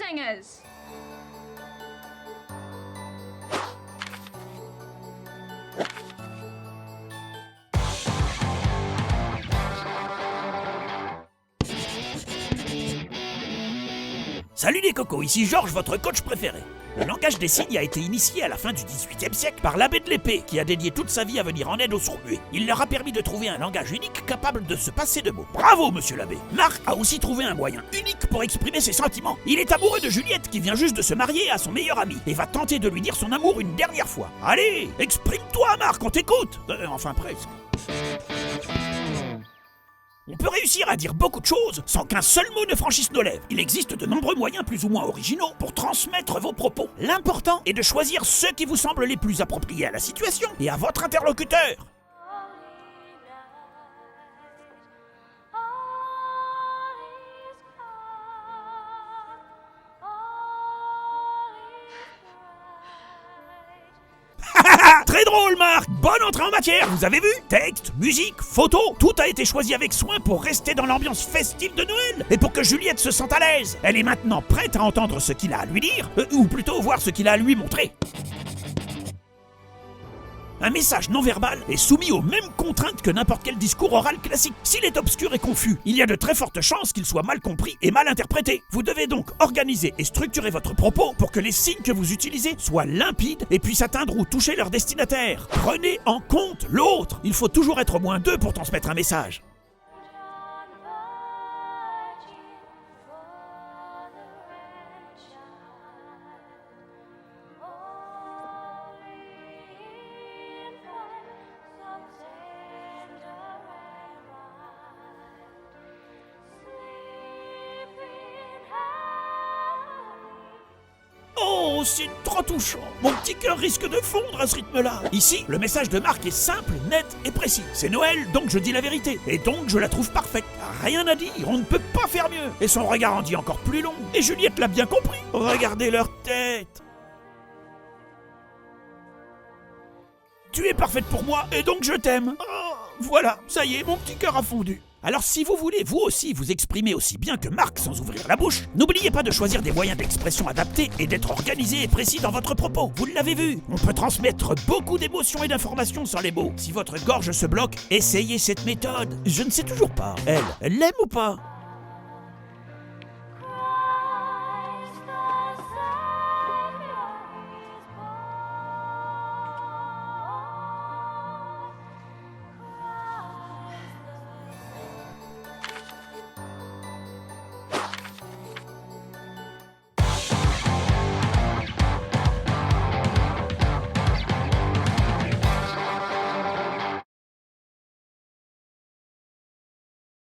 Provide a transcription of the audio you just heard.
singers. Salut les cocos, ici Georges, votre coach préféré. Le langage des signes a été initié à la fin du XVIIIe siècle par l'abbé de l'Épée, qui a dédié toute sa vie à venir en aide aux sourds-muets. Il leur a permis de trouver un langage unique capable de se passer de mots. Bravo, monsieur l'abbé. Marc a aussi trouvé un moyen unique pour exprimer ses sentiments. Il est amoureux de Juliette, qui vient juste de se marier à son meilleur ami, et va tenter de lui dire son amour une dernière fois. Allez, exprime-toi, Marc, on t'écoute. Enfin, presque. On peut réussir à dire beaucoup de choses sans qu'un seul mot ne franchisse nos lèvres. Il existe de nombreux moyens plus ou moins originaux pour transmettre vos propos. L'important est de choisir ceux qui vous semblent les plus appropriés à la situation et à votre interlocuteur. Très drôle, Marc! Bonne entrée en matière, vous avez vu? Texte, musique, photo, tout a été choisi avec soin pour rester dans l'ambiance festive de Noël et pour que Juliette se sente à l'aise. Elle est maintenant prête à entendre ce qu'il a à lui dire, ou plutôt voir ce qu'il a à lui montrer. Un message non-verbal est soumis aux mêmes contraintes que n'importe quel discours oral classique. S'il est obscur et confus, il y a de très fortes chances qu'il soit mal compris et mal interprété. Vous devez donc organiser et structurer votre propos pour que les signes que vous utilisez soient limpides et puissent atteindre ou toucher leur destinataire. Prenez en compte l'autre. Il faut toujours être au moins deux pour transmettre un message. Oh, c'est trop touchant. Mon petit cœur risque de fondre à ce rythme-là. Ici, le message de Marc est simple, net et précis. C'est Noël, donc je dis la vérité. Et donc je la trouve parfaite. Rien à dire, on ne peut pas faire mieux. Et son regard en dit encore plus long. Et Juliette l'a bien compris. Regardez leur tête. Tu es parfaite pour moi, et donc je t'aime. Oh, voilà, ça y est, mon petit cœur a fondu. Alors si vous voulez vous aussi vous exprimer aussi bien que Marc sans ouvrir la bouche, n'oubliez pas de choisir des moyens d'expression adaptés et d'être organisé et précis dans votre propos. Vous l'avez vu, on peut transmettre beaucoup d'émotions et d'informations sans les mots. Si votre gorge se bloque, essayez cette méthode. Je ne sais toujours pas. Elle l'aime ou pas ?